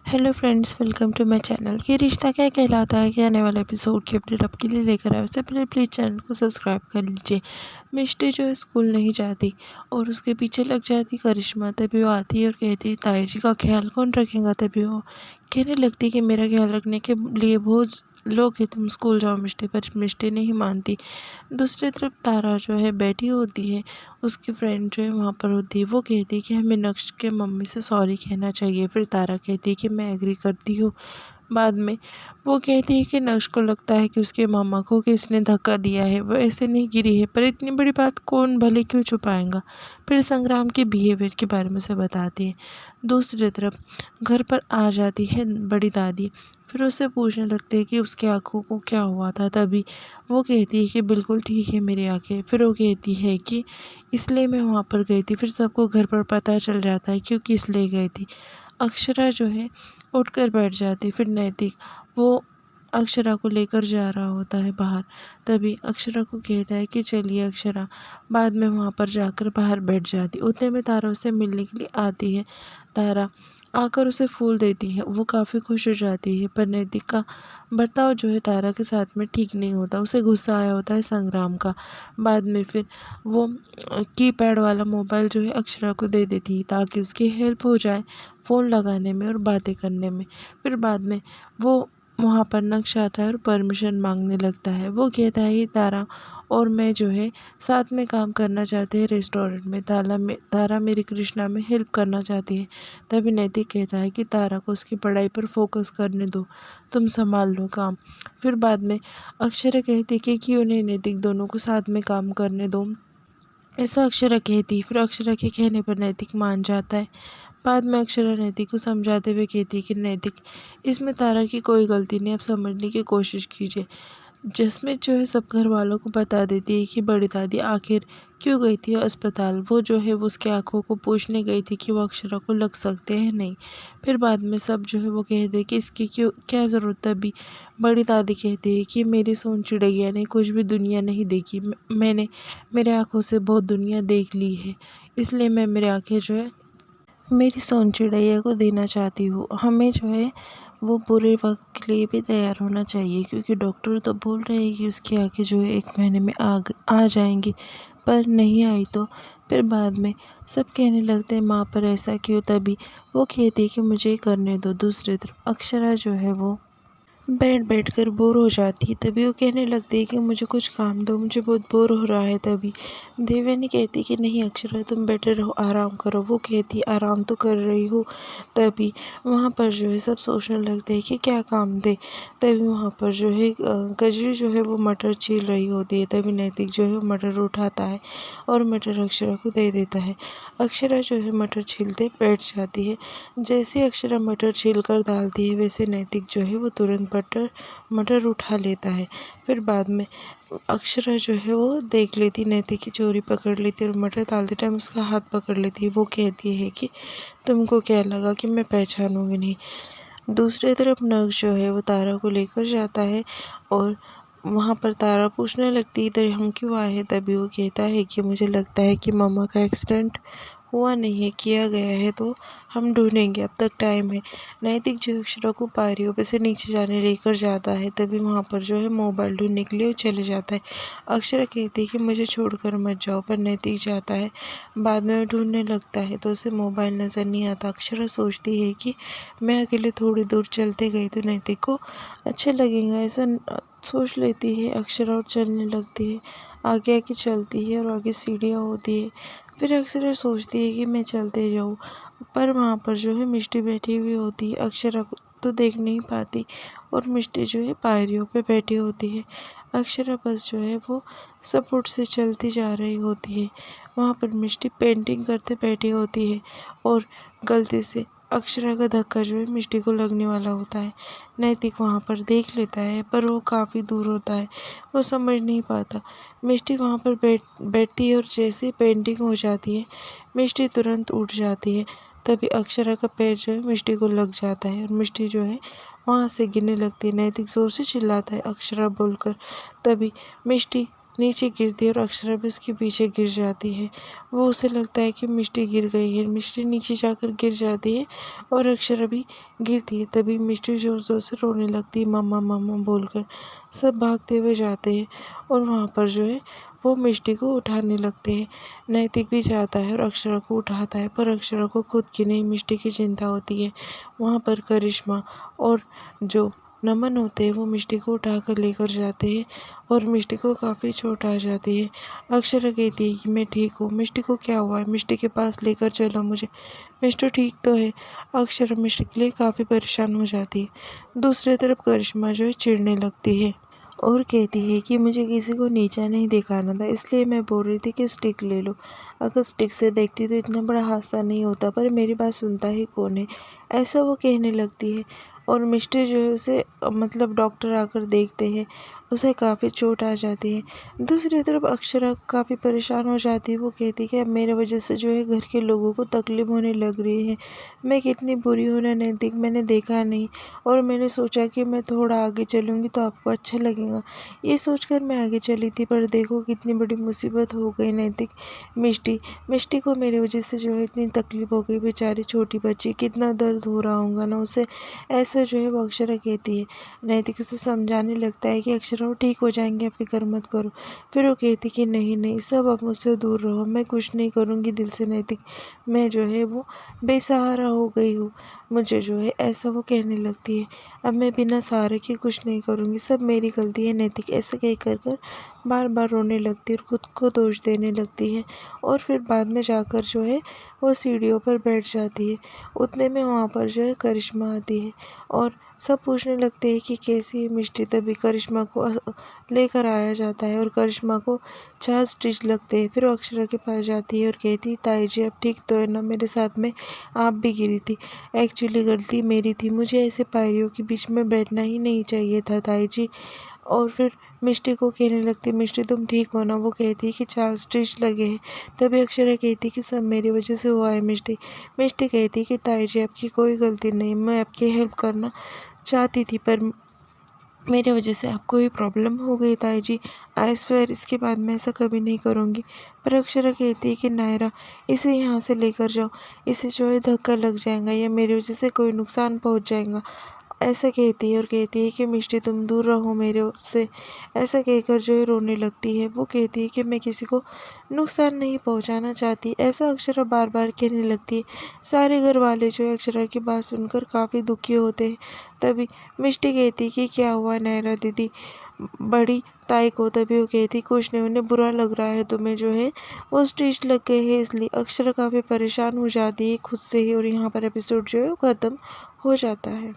Hello friends, welcome to my channel. Yeh Rishta क्या कहलाता है कि आने वाले एपिसोड की अपडेट आपके लिए लेकर आए। उससे पहले प्लीज़ चैनल को सब्सक्राइब कर लीजिए। मिष्टी जो है स्कूल नहीं जाती और उसके पीछे लग जाती करिश्मा। तभी वो आती है और कहती है, ताई जी का ख्याल कौन रखेगा। तभी वो कहने लगती कि मेरा ख्याल रखने के लिए बहुत लोग हैं, तुम स्कूल जाओ मिष्टी। पर मिष्टी नहीं मानती। दूसरी तरफ तारा जो है बैठी होती है, उसकी फ्रेंड जो है वहाँ पर होती है। वो कहती है कि हमें नक्श के मम्मी से सॉरी कहना चाहिए। फिर तारा कहती है कि मैं एग्री करती हूँ। बाद में वो कहती है कि नक्श को लगता है कि उसके मामा को किसने धक्का दिया है, वो ऐसे नहीं गिरी है, पर इतनी बड़ी बात कौन भले क्यों छुपाएगा। फिर संग्राम के बिहेवियर के बारे में से बताती है। दूसरी तरफ घर पर आ जाती है बड़ी दादी। फिर उससे पूछने लगते हैं कि उसकी आंखों को क्या हुआ था। तभी वो कहती है कि बिल्कुल ठीक है मेरी आंखें। फिर वो कहती है कि इसलिए मैं वहाँ पर गई थी। फिर सबको घर पर पता चल जाता है क्यों किस लिए गई थी। अक्षरा जो है उठकर बैठ जाती। फिर नैतिक वो अक्षरा को लेकर जा रहा होता है बाहर। तभी अक्षरा को कहता है कि चलिए अक्षरा। बाद में वहाँ पर जाकर बाहर बैठ जाती। उतने में तारा उससे मिलने के लिए आती है। तारा आकर उसे फूल देती है। वो काफ़ी खुश हो जाती है। पर नैतिक का बर्ताव जो है तारा के साथ में ठीक नहीं होता। उसे गुस्सा आया होता है संग्राम का। बाद में फिर वो कीपैड वाला मोबाइल जो है अक्षरा को दे देती है ताकि उसकी हेल्प हो जाए फ़ोन लगाने में और बातें करने में। फिर बाद में वो वहाँ पर नक्श आता है और परमिशन मांगने लगता है। वो कहता है कि तारा और मैं जो है साथ में काम करना चाहते हैं रेस्टोरेंट में। तारा मेरी कृष्णा में हेल्प करना चाहती है। तभी नैतिक कहता है कि तारा को उसकी पढ़ाई पर फोकस करने दो, तुम संभाल लो काम। फिर बाद में अक्षरा कहती कि क्यों नहीं नैतिक, दोनों को साथ में काम करने दो, ऐसा अक्षरा कहती। फिर अक्षरा के कहने पर नैतिक मान जाता है। बाद में अक्षरा नैतिक को समझाते हुए कहती है कि नैतिक, इसमें तारा की कोई गलती नहीं, आप समझने की कोशिश कीजिए। जिसमें जो है सब घर वालों को बता देती है कि बड़ी दादी आखिर क्यों गई थी अस्पताल। वो जो है वो उसकी आंखों को पूछने गई थी कि वो अक्षरा को लग सकते हैं नहीं। फिर बाद में सब जो है वो कहते हैं कि इसकी क्यों क्या ज़रूरत। तभी बड़ी दादी कहती है कि मेरी सोन चिड़ैया ने कुछ भी दुनिया नहीं देखी। मैंने मेरे आँखों से बहुत दुनिया देख ली है, इसलिए मैं मेरी आँखें जो है मेरी सोन चिड़ैया को देना चाहती हूँ। हमें जो है वो बुरे वक्त के लिए भी तैयार होना चाहिए, क्योंकि डॉक्टर तो बोल रहे हैं कि उसकी आँखें जो है 1 महीने में आ जाएंगी, पर नहीं आई तो। फिर बाद में सब कहने लगते हैं माँ पर ऐसा क्यों। तभी वो कहती है कि मुझे करने दो। दूसरी तरफ अक्षरा जो है वो बैठ कर बोर हो जाती है। तभी वो कहने लगती है कि मुझे कुछ काम दो, मुझे बहुत बोर हो रहा है। तभी देवयानी कहती है कि नहीं अक्षरा, तुम बैठे रहो, आराम करो। वो कहती है आराम तो कर रही हूँ। तभी वहाँ पर जो है सब सोचने लगते हैं कि क्या काम दे। तभी वहाँ पर जो है गजरी जो है वो मटर छील रही होती है। तभी नैतिक जो है मटर उठाता है और मटर अक्षरा को दे देता है। अक्षरा जो है मटर छीलते बैठ जाती है। जैसे अक्षरा मटर छील कर डालती है, वैसे नैतिक जो है वो तुरंत मटर उठा लेता है। फिर बाद में अक्षरा जो है वो देख लेती, नैतिक की चोरी पकड़ लेती और मटर डालते टाइम उसका हाथ पकड़ लेती है। वो कहती है कि तुमको क्या लगा कि मैं पहचानूंगी नहीं। दूसरी तरफ नग जो है वो तारा को लेकर जाता है और वहाँ पर तारा पूछने लगती है इधर हम क्यों आए हैं। तभी वो कहता है कि मुझे लगता है कि मम्मा का एक्सीडेंट हुआ नहीं है, किया गया है, तो हम ढूंढेंगे, अब तक टाइम है। नैतिक जो अक्षरा को पारियों पे से नीचे जाने लेकर जाता है। तभी वहाँ पर जो है मोबाइल ढूंढने के लिए वो चले जाता है। अक्षरा कहती है कि मुझे छोड़कर मत जाओ, पर नैतिक जाता है। बाद में वो ढूंढने लगता है तो उसे मोबाइल नज़र नहीं आता। अक्षरा सोचती है कि मैं अकेले थोड़ी दूर चलते गई तो नैतिक को अच्छा लगेगा, ऐसा सोच लेती है अक्षरा और चलने लगती है। आगे आगे चलती है और आगे सीढ़ियाँ होती है। फिर अक्षरा सोचती है कि मैं चलते जाऊँ, पर वहाँ पर जो है मिष्टी बैठी हुई होती है। अक्षरा को तो देख नहीं पाती और मिष्टी जो है पायरियों पे बैठी होती है। अक्षरा बस जो है वो सपोर्ट से चलती जा रही होती है। वहाँ पर मिष्टी पेंटिंग करते बैठी होती है और गलती से अक्षरा का धक्का जो है मिष्टी को लगने वाला होता है। नैतिक वहाँ पर देख लेता है, पर वो काफ़ी दूर होता है, वो समझ नहीं पाता। मिष्टी वहाँ पर बैठती है और जैसे पेंटिंग हो जाती है मिष्टी तुरंत उठ जाती है। तभी अक्षरा का पैर जो है मिष्टी को लग जाता है और मिष्टी जो है वहाँ से गिरने लगती है। नैतिक जोर से चिल्लाता है अक्षरा बोलकर। तभी मिष्टी नीचे गिरती है और अक्षरा भी उसके पीछे गिर जाती है। वो उसे लगता है कि मिष्टी गिर गई है। मिष्टी नीचे जाकर गिर जाती है और अक्षरा भी गिरती है। तभी मिष्टी जोर जोर से रोने लगती है, मम्मा मम्मा बोलकर। सब भागते हुए जाते हैं और वहाँ पर जो है वो मिष्टी को उठाने लगते हैं। नैतिक भी जाता है और अक्षरा को उठाता है, पर अक्षरा को खुद की नहीं मिष्टी की चिंता होती है। वहाँ पर करिश्मा और जो नमन होते हैं वो मिष्टी को उठाकर लेकर जाते हैं और मिष्टी को काफ़ी चोट आ जाती है। अक्षरा कहती है कि मैं ठीक हूँ। मिष्टी को क्या हुआ है? मिष्टी के पास लेकर चलो मुझे। मिष्टी ठीक तो है। अक्षरा मिष्टी के लिए काफ़ी परेशान हो जाती है। दूसरी तरफ करिश्मा जो है चिढ़ने लगती है और कहती है कि मुझे किसी को नीचा नहीं दिखाना था, इसलिए मैं बोल रही थी कि स्टिक ले लो। अगर स्टिक से देखती तो इतना बड़ा हादसा नहीं होता, पर मेरी बात सुनता ही कौन है, ऐसा वो कहने लगती है। और मिस्टर जो है उसे मतलब डॉक्टर आकर देखते हैं, उसे काफ़ी चोट आ जाती है। दूसरी तरफ अक्षरा काफ़ी परेशान हो जाती है। वो कहती है कि अब मेरे वजह से जो है घर के लोगों को तकलीफ होने लग रही है। मैं कितनी बुरी हूँ ना नैतिक, मैंने देखा नहीं और मैंने सोचा कि मैं थोड़ा आगे चलूँगी तो आपको अच्छा लगेगा। ये सोचकर मैं आगे चली थी, पर देखो कितनी बड़ी मुसीबत हो गई नैतिक। मिष्टी मिष्टी को मेरी वजह से जो है इतनी तकलीफ हो गई, बेचारी छोटी बच्ची, कितना दर्द हो रहा होगा ना उसे। ऐसा जो है वो अक्षरा कहती है। नैतिक उसे समझाने लगता है कि अक्षरा वो ठीक हो जाएंगे, आप फिक्र मत करो। फिर वो कहती कि नहीं नहीं, सब अब मुझसे दूर रहो, मैं कुछ नहीं करूँगी दिल से नैतिक, मैं जो है वो बेसहारा हो गई हूँ। मुझे जो है ऐसा वो कहने लगती है। अब मैं बिना सहारे के कुछ नहीं करूँगी, सब मेरी गलती है नैतिक, ऐसा कह कर बार बार रोने लगती है और खुद को दोष देने लगती है। और फिर बाद में जाकर जो है वो सीढ़ियों पर बैठ जाती है। उतने में वहाँ पर जो है करिश्मा आती है और सब पूछने लगते हैं कि कैसी है मिष्टी। तभी करिश्मा को लेकर आया जाता है और करिश्मा को 4 स्टिच लगते हैं। फिर वो अक्षरा के पास जाती है और कहती है, ताई जी अब ठीक तो है ना, मेरे साथ में आप भी गिरी थी, एक्चुअली गलती मेरी थी, मुझे ऐसे पायरियों के बीच में बैठना ही नहीं चाहिए था ताई जी। और फिर मिष्टी को कहने लगती, मिष्टी तुम ठीक हो ना? वो कहती है कि 4 स्टिच लगे हैं। तभी अक्षरा कहती कि सब मेरी वजह से हुआ है मिष्टी। मिष्टी कहती कि ताई जी आपकी कोई गलती नहीं, मैं आपकी हेल्प करना चाहती थी, पर मेरी वजह से आपको ये प्रॉब्लम हो गई ताई जी। आई स्वेयर इसके बाद मैं ऐसा कभी नहीं करूँगी। पर अक्षरा कहती है कि नायरा इसे यहाँ से लेकर जाओ, इसे जो है धक्का लग जाएगा या मेरी वजह से कोई नुकसान पहुँच जाएगा। ऐसा कहती है और कहती है कि मिष्टी तुम दूर रहो मेरे से। ऐसा कहकर जो है रोने लगती है। वो कहती है कि मैं किसी को नुकसान नहीं पहुंचाना चाहती, ऐसा अक्षरा बार बार कहने लगती है। सारे घर वाले जो है अक्षरा की बात सुनकर काफ़ी दुखी होते हैं। तभी मिष्टी कहती है कि क्या हुआ नायरा दीदी बड़ी ताई को? तभी वो कहती कुछ नहीं, उन्हें बुरा लग रहा है तुम्हें जो है वो स्टिच लग गए हैं इसलिए। अक्षरा काफ़ी परेशान हो जाती है खुद से ही और यहाँ पर एपिसोड जो है वो ख़त्म हो जाता है।